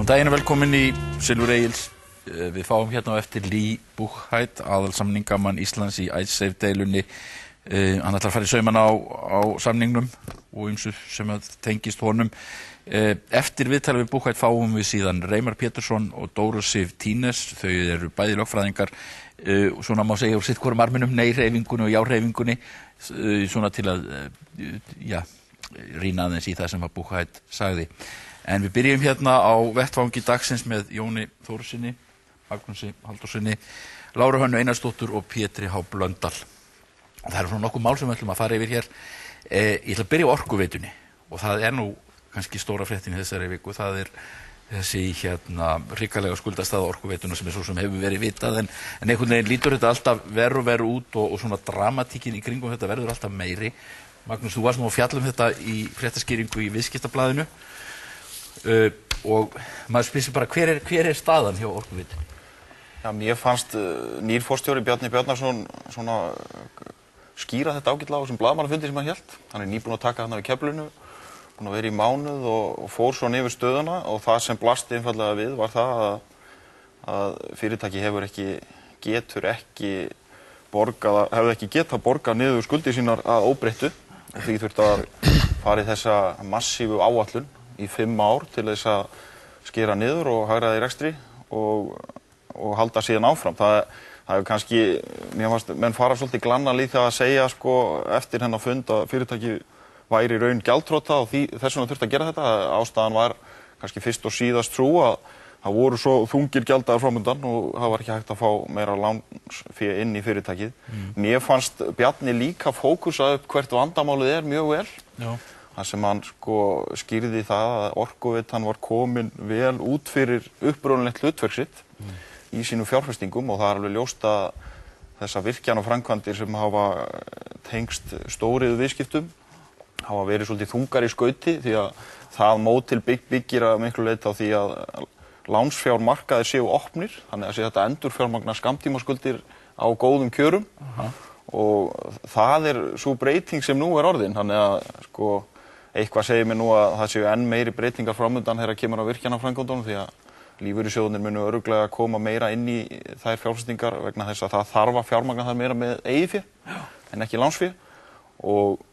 Góðan daginn og velkomin í Silfur Egils. Við fáum hérna á eftir Lee Buchheit, aðalsamningamann Íslands í Icesave-deilunni. Hann ætlar að fara í saumana á samningnum og ýmsu sem tengist honum. Eftir viðtalið við Buchheit fáum við síðan Reimar Pétursson og Dóru Sif Tínes. Þau eru bæði lögfræðingar, svona má segja úr sitt hvorum arminum, nei-hreyfingunni og já-hreyfingunni, svona til að rýna aðeins í það sem að Buchheit sagði. En við byrjum hérna á vettvangi dagsins með Jóni Þórusyni, Magnúsi Halldórssyni, Láru Hönnu Einarsdóttur og Pétri H. Blöndal. Og það eru svona nokkuð mál sem við ætlum að fara yfir hér. Ég ætla að byrja á Orkuveitunni og það er nú kannski stóra fréttin í þessari viku. Það er þessi hrikalega skuldastaða Orkuveituna sem er svo sem hefur verið vitað en einhvern veginn lítur þetta alltaf verr og verr út og svona dramatíkin í kringum þetta verður alltaf meiri. Magnús, þú varst nú að fjalla um þetta í fréttaskýringu í Viðskiptablaðinu. Og maður spyr sig bara hver er staðan hjá Orkuveitunni? Já, mér fannst nýr forstjóri Bjarni Bjarnason svona skýra þetta ágætlega á þessum blaðamannafundi sem hann hélt. Hann er nýbúinn að taka þarna við keflinu, búinn að vera í mánuð og fór svona yfir stöðuna og það sem blasti einfaldlega við var það að fyrirtæki hefur getur ekki getað borgað niður skuldir sínar að óbreyttu og því þurfti að fara í þessa massífu áætlun í 5 ár til þess að skera niður og hagræða í rekstri og halda síðan áfram. Það hefur kannski, mér fannst, menn fara svolítið glanna líka að segja eftir hennar fund að fyrirtæki væri raun gjaldþrota og þess vegna þurfti að gera þetta. Ástæðan var kannski fyrst og síðast trú að það voru svo þungir gjalddagar framundan og það var ekki hægt að fá meira lánsfé inn í fyrirtækið. Mér fannst Bjarni líka fókusa upp hvert vandamálið er mjög vel. Já. Það sem hann skýrði það að Orkuveitan var komin vel út fyrir upprunalegt hlutverk sitt í sínum fjárfestingum og það er alveg ljóst að þessar virkjanaframkvæmdir sem hafa tengst stóriðu viðskiptum hafa verið svolítið þungar í skauti því að það mótil byggir að miklu leyti á því að lánsfjármarkaðir séu opnir, þannig að þetta endurfjármagna skammtímaskuldir á góðum kjörum og það er sú breyting sem nú er orðin, þannig að eitthvað segir mér nú að það séu enn meiri breytingar framundan þegar kemur á virkjanaframkvæmdunum því að lífeyrissjóðirnir munu örugglega koma meira inn í þær fjárfestingar vegna þess að það þarf að fjármagna það meira með eigið fé en ekki lánsfé og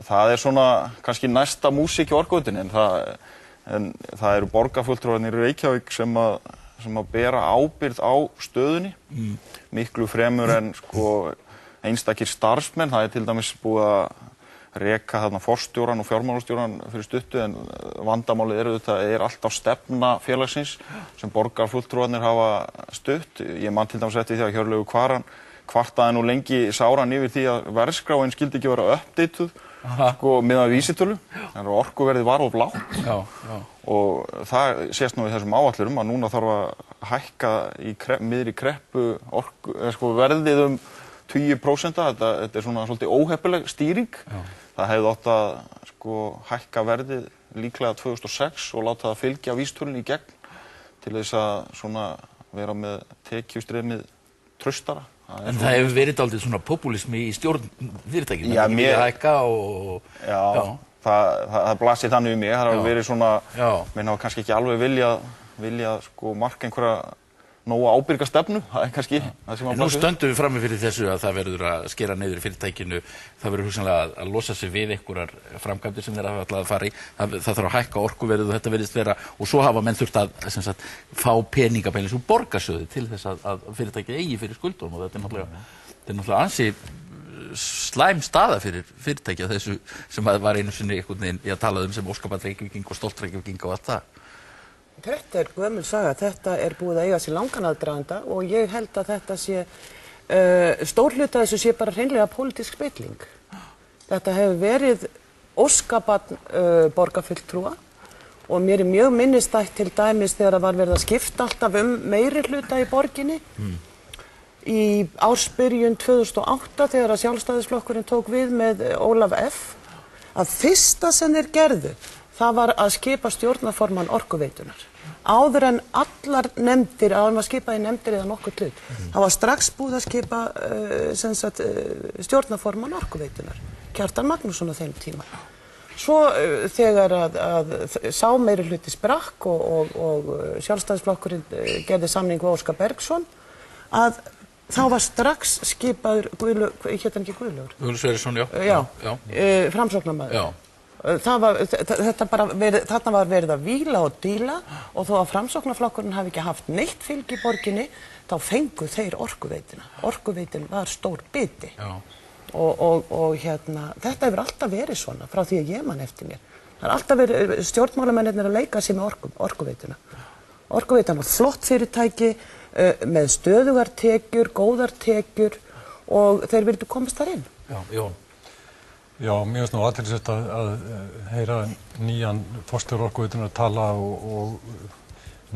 það er svona kannski næsta músík í Orkuveitunni en það eru borgarfulltrúarnir í Reykjavík sem að bera ábyrgð á stöðunni miklu fremur en einstakir starfsmenn. Það er til dæmis búið að reka þarna forstjóran og fjármálastjóran fyrir stuttu en vandamálið er alltaf stefna félagsins sem borgarfulltrúarnir hafa stutt. Ég man til dæmis eftir því að Hjörleifur Kvaran kvartaði nú lengi sáran yfir því að verðskráin skyldi ekki vera updateuð miðað við vísitölu. Þannig að orkuverðið var of lágt og það sést nú í þessum áætlurum að núna þarf að hækka í miðri kreppu verðið 20%. Þetta er svona svolítið óheppileg stýring. Það hefði átt að hækka verðið líklega 2006 og láta það fylgja vísitölunni í gegn til þess að svona vera með tekjustreymmið traustara. En það hefur verið dálítið svona populismi í stjórn fyrirtækjum. Já, mér hækka og það blasir þannig við mig. Það hefur verið svona, menn hafa kannski ekki alveg vilja marka einhverja nógu ábyrga stefnu, það er kannski það sem að nú stöndum við frammi fyrir þessu að það verður að skera niður í fyrirtækinu, það verður hugsanlega að losa sig við einhverjar framkvæmdir sem þeir hafa ætlað að fara í, það þarf að hækka orkuverðið og þetta virðist vera, og svo hafa menn þurft að fá peningabælis úr borgarsjóði til þess að fyrirtækið eigi fyrir skuldunum og þetta er náttúrulega ansi slæm staða fyrir fyrirtækið þessu sem var einu sinni einhvern veginn talað sem óskapall Reykvíking og stolt Reykvíking og allt það. Þetta er gömul saga, þetta er búið að eiga sér langan aðdraganda og ég held að þetta sé, stór hluti af þessu sé bara hreinlega pólitísk spilling. Þetta hefur verið óskabarn borgarfulltrúa og mér er mjög minnistætt til dæmis þegar það var verið að skipta alltaf meiri hluta í borginni. Í ársbyrjun 2008 þegar að Sjálfstæðisflokkurinn tók við með Ólaf F. að fyrsta sem þeir gerðu það var að skipa stjórnarformann Orkuveitunar. Áður en allar nefndir, áður en var skipað í nefndir eða nokkuð hlut. Það var strax búið að skipa stjórnarformann Orkuveitunar, Kjartan Magnússon á þeim tíma. Svo þegar að sá meiri hluti sprakk og Sjálfstæðisflokkurinn gerði samning við Óskar Bergsson, að þá var strax skipaður hét hann ekki Guðlaugur? Guðlaugur Sverrisson, framsóknarmaður. Já. Þarna var verið að víla og díla og þó að Framsóknarflokkurinn hafi ekki haft neitt fylgi í borginni, þá fengu þeir Orkuveitina. Orkuveitin var stór biti. Já. Og þetta hefur alltaf verið svona frá því að ég man eftir mér. Það er alltaf verið stjórnmálamennirnir að leika sér með Orkuveituna. Orkuveitan var flott fyrirtæki með stöðugar tekjur, góðar tekjur og þeir vildu komast þar inn. Já, Jón. Já, mér finnst nú athyglisvert að heyra nýjan forstjóra Orkuveitunar tala og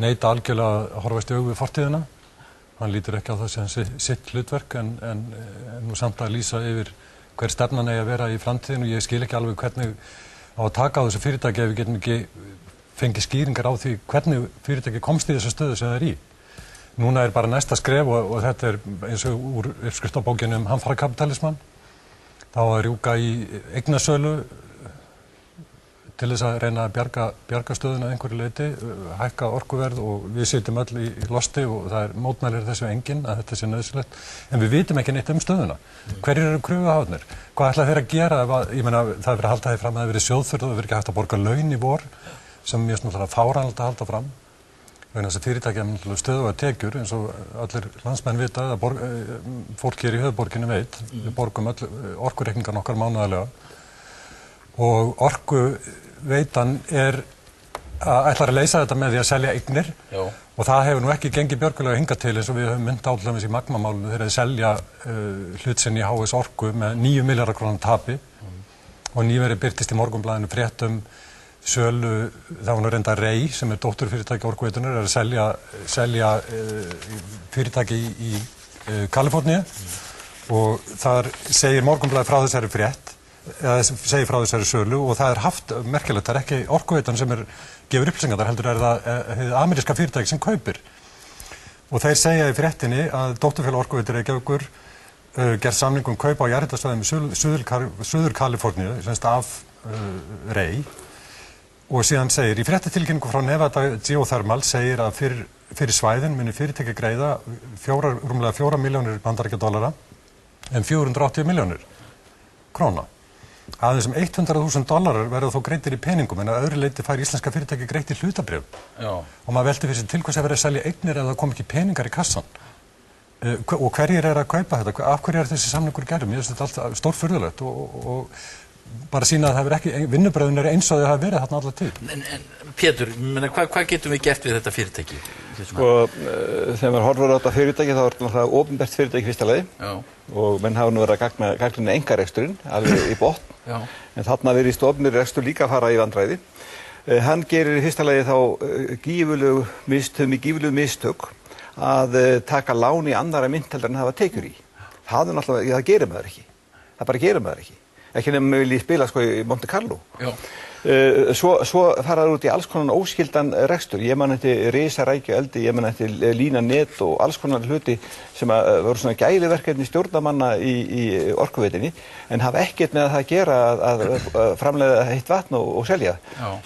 neita algjörlega að horfast í augu við fortíðina. Hann lítur ekki á það sem sitt hlutverk en nú samt að lýsa yfir hver stefnan eigi að vera í framtíðinu. Ég skil ekki alveg hvernig á að taka á þessu fyrirtæki ef við getum ekki fengið skýringar á því hvernig fyrirtæki komst í þessu stöðu sem það er í. Núna er bara næsta skref og þetta er eins og úr uppskriftabókinu hamfarakapitalismann. Þá að rjúka í eignasölu til þess að reyna að bjarga stöðuna að einhverju leyti, hækka orkuverð og við sitjum öll í losti og það er mótmælir þessu enginn að þetta sé nauðsynlegt. En við vitum ekki neitt stöðuna. Hverjir eru kröfuhafarnir? Hvað ætla þeir að gera? Ég meina, það er verið að halda því fram að það verið sjóðþurrð og það verið ekki hægt að borga laun í vor, sem mér náttúrulega fáránlegt að halda fram. Vegna þess að fyrirtækja náttúrulega stöðugar tekjur, eins og allir landsmenn vita, að fólk hér í höfuðborginni veit. Við borgum öll orkureikningarna okkar mánaðarlega. Og Orkuveitan ætlar að leysa þetta með því að selja eignir. Já. Og það hefur nú ekki gengið björgulega hingað til eins og við höfum mynd átlöfum í Magma-málinu þegar þeir selja hlut sinn í HS Orku með 9 milljarða króna tapi og nýverið birtist í Morgunblaðinu fréttum sölu, það var nú reynda Rey sem er dótturfyrirtæki Orkuveitunar er að selja fyrirtæki í Kaliforníu og þar segir Morgunblaðið frá þessari frétt segir frá þessari sölu og það er haft merkilegt, það er ekki Orkuveitan sem gefur upplýsingar, þar heldur er það ameríska fyrirtæki sem kaupir og þeir segja í fréttinni að dótturfélag Orkuveitur Reykjavíkur gerð samning kaup á jarðhitasvæðum í Suður Kaliforníu, semst af Rey og síðan segir í fréttatilkynningu frá Nevada Geothermal segir að fyrir svæðin muni fyrirtæki greiða rúmlega 4 milljónir bandaríkjadollara en 480 milljónir króna. Aðeins $100.000 verða þó greiddir í peningum en að öðru leyti fær íslenska fyrirtæki greitt í hlutabréf. Já. Og maður velti fyrir sig til hvers að vera að selja eignir ef það kom ekki peningar í kassan. Og hverjir er að kaupa þetta? Af hverju er þessi samningur gerður? Mér finnst þetta alltaf stórfurðulegt og bara sýna að það ekki, vinnubröðin er eins og þau hafa verið þarna alla tíð. En Pétur, hvað getum við gert við þetta fyrirtæki? Sko, þegar maður horfir á þetta fyrirtæki þá er þetta náttúrulega opinbert fyrirtæki fyrsta lagi. Já. Og menn hafa nú verið að gagnrýna einkareksturinn alveg í botn. Já. En þarna virðist opinber rekstur líka að fara í vandræði. Hann gerir í fyrsta lagi þá gífurlegu mistök að taka lán í annarra mynt heldur en hafa tekjur í. Það er náttúrulega, það gerir maður ekki. Það bara gerir maður ekki. Ekki nefnum við viljum spila sko í Monte Carlo. Já. Svo faraður út í alls konar óskyldan rekstur. Ég man eftir risarækju eldi, ég man eftir lína net og alls konar hluti sem voru svona gæliverkefni stjórnarmanna í Orkuveitinni en hafa ekkert með það að gera að framleiða heitt vatn og selja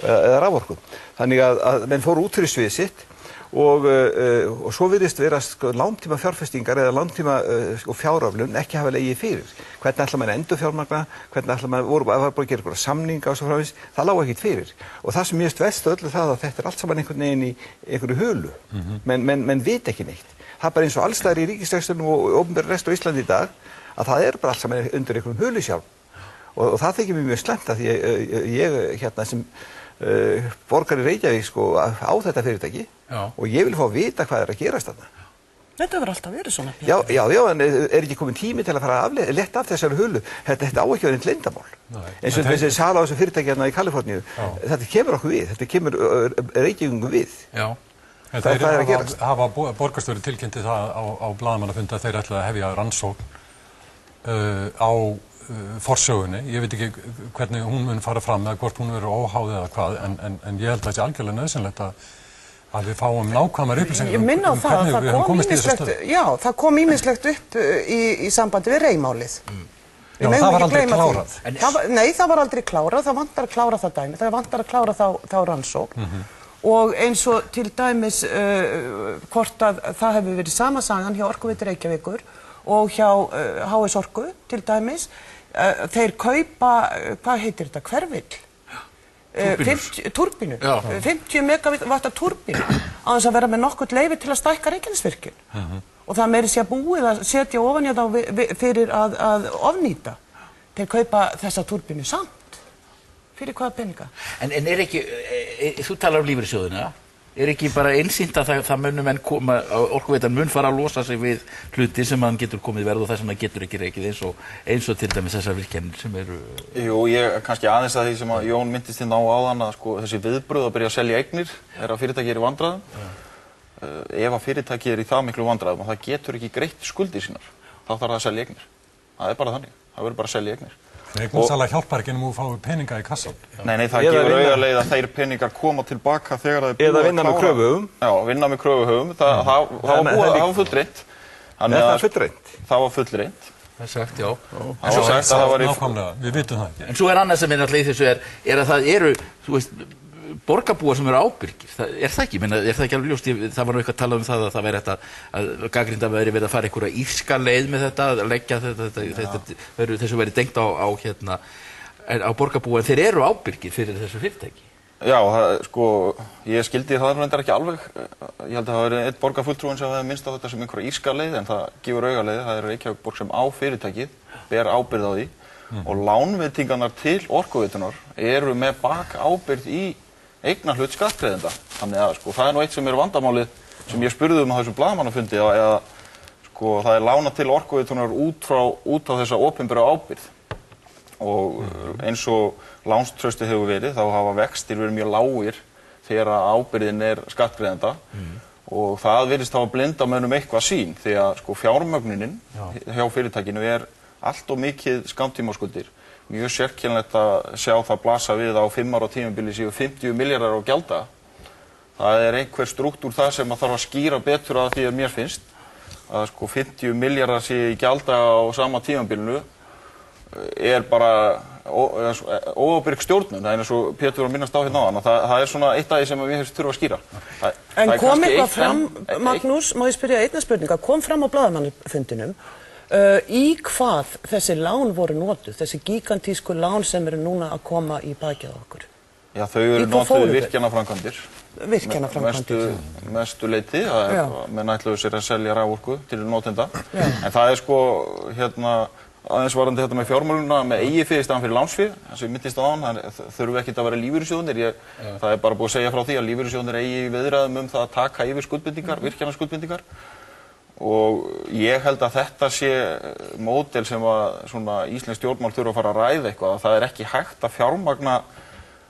eða raforku. Þannig að menn fóru út fyrir svið sitt og svo virðist vera langtíma fjárfestingar eða langtíma fjáröflun ekki hafa legið fyrir. Hvernig ætla maður að endurfjármagna, hvernig ætla maður að gera einhverja samninga og svo frá þess, það lá ekkert fyrir. Og það sem mjög verst öllu það að þetta er allt saman einhvern veginn í einhverju hölu, menn veit ekki neitt. Það er bara eins og allstaðar í ríkisrekstrinum og opinberri rekstri á Íslandi í dag að það er bara allt saman undir einhverjum hölusjálf. Og það þykir mér mjög slæmt að ég hérna sem borgari Reykjavík sko á þetta fyrirtæki og ég vil fá að vita hvað er að gerast þarna. Þetta verður alltaf verið svona. Já, en er ekki komin tími til að fara að letta af þessari hulu? Þetta á ekki verið leyndarmál. Eins og þessi sala á þessu fyrirtæki hérna í Kaliforníu, þetta kemur okkur við, þetta kemur Reykjavíkingum við. Já. Það er að gerast. Hafa borgarstjóri tilkynnti það á blaðamannafundi að þeir ætla að hefja rannsókn á forsögunni. Ég veit ekki hvernig hún mun fara fram eða hvort hún verður óháð eða hvað, en ég held að það sé algjörlega nauðsynlegt að við fáum nákvæmar upplýsingar hvernig við höfum komist í þessa stöðu. Já, það kom ýmislegt upp í sambandi við Rey-málið. Já, það var aldrei klárað. Nei, það var aldrei klárað, það vantar að klára það dæmi, það vantar að klára þá rannsókn. Og eins og til dæmis hvort að það hefur verið sama sagan hjá Orkuveitu Reykjavíkur og hjá HS Orku til dæmis, þeir kaupa, hvað heitir þetta, hverfill? Túrbínu, 50 megavatta túrbínu á þess að vera með nokkurt leyfi til að stækka Reykjanesvirkjun. Og það meiri sé að búið að setja ofan í þá fyrir að ofnýta. Þeir kaupa þessa túrbínu samt. Fyrir hvaða peninga? En ekki, þú talar um lífeyrissjóðina, ekki bara einsýnt að það munum enn koma, Orkuveitan mun fara að losa sig við hluti sem hann getur komið verð og þess að hann getur ekki rekið eins og til dæmis þessar virkjanir sem eru... Jú, ég kannski aðeins að því sem að Jón myndist á áðan að sko, þessi viðbrögð að byrja að selja eignir að fyrirtæki í vandræðum. Ef að fyrirtæki í það miklu vandræðum og það getur ekki greitt skuldir sínar, þá þarf það að selja eignir. Það bara þannig, það verður bara að selja eignir. Eignarsala hjálpar ekki nema þú fái peninga í kassan. Nei, það gefur augaleið að þeir peningar koma tilbaka þegar það er búið að klára. Eða vinna með kröfuhöfum. Já, vinna með kröfuhöfum. Það var fullreynt. Það var fullreynt. Það var fullreynt. Það er sagt, já. Það var sagt að það var nákvæmlega, við vitum það. En svo annað sem náttúrulega í þessu að það eru, þú veist, borgarbúar sem eru ábyrgir, það ekki? Er það ekki alveg ljóst? Það var nú eitthvað að tala um það að það væri að gagnrýnda væri verið að fara einhverja írska leið með þetta, að leggja þessu væri dengt á borgarbúa, en þeir eru ábyrgir fyrir þessu fyrirtæki. Já, sko, ég skildi það reyndar ekki alveg. Ég held að það hafi verið einn borgarfulltrúinn sem hefði minnst á þetta sem einhverja írska leið, en það gefur augaleið, það er Reykjavíkurborg sem á fyrirtækið, ber ábyrgð á því og lánveitingarnar til Orkuveitunar eru með bakábyrgð í eignarhlut skattgreiðenda. Þannig að sko, það er nú eitt sem er vandamálið sem ég spurði á þessum blaðamannafundi eða sko, það er lánað til Orkuveitunar út á þessa opinbera ábyrgð. Og eins og lánstrausti hefur verið, þá hafa vextir verið mjög lágir þegar ábyrgðin er skattgreiðenda og það virðist hafa blinda mönnum eitthvað sýn því að sko, fjármögnunin hjá fyrirtækinu er allt of mikið skammtímaskuldir. Mjög sérkennilegt að sjá það blasa við á 5 ára tímabili séu 50 milljarðar á gjalda. Það er einhver struktúr það sem að þarf að skýra betur að því að mér finnst að sko 50 milljarðar séu í gjalda á sama tímabilinu er bara óábyrg stjórnun. Það er eins og Pétur var að minnast á hérna áðan. Það er svona eitt af því sem við þurfum að skýra. En kom eitthvað fram, Magnús, má ég spyrja einna spurninga, kom fram á blaðamannafundinum í hvað þessi lán voru notuð, þessi gigantísku lán sem eru núna að koma í bakið á okkur? Já, þau eru notuð virkjanaframkvæmdir. Virkjanaframkvæmdir. Mestu leyti, menn ætluðu sér að selja raforku til notenda. En það er sko, aðeins varandi þetta með fjármáluna, með eigið fé í staðan fyrir lánsfé, eins og ég myndist á hann, þurfu ekkert að vera lífeyrissjóðnir. Það er bara búið að segja frá því að lífeyrissjóðnir eigi viðræðum það að taka yfir skuldbindingar, virkjanaskuldbindingar. Og ég held að þetta sé módel sem að íslensk stjórnmál þurfa að fara að ræða eitthvað, að það er ekki hægt að fjármagna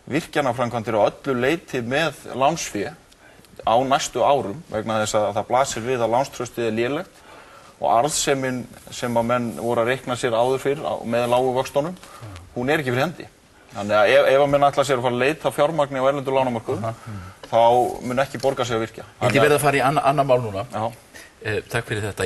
virkjanaframkvæmdir á öllu leyti með lánsfé á næstu árum vegna þess að það blasir við að lánstraustið er lélegt og arðsemin sem að menn voru að reikna sér áður fyrir með lágu vöxtunum, hún er ekki fyrir hendi. Þannig að ef að menn ætla sér að fara að leita fjármagni á erlendu lánamörkuðum, þá mun ekki borga sig að virkja. Ég verð að fara í annað mál núna. Já. Takk fyrir þetta.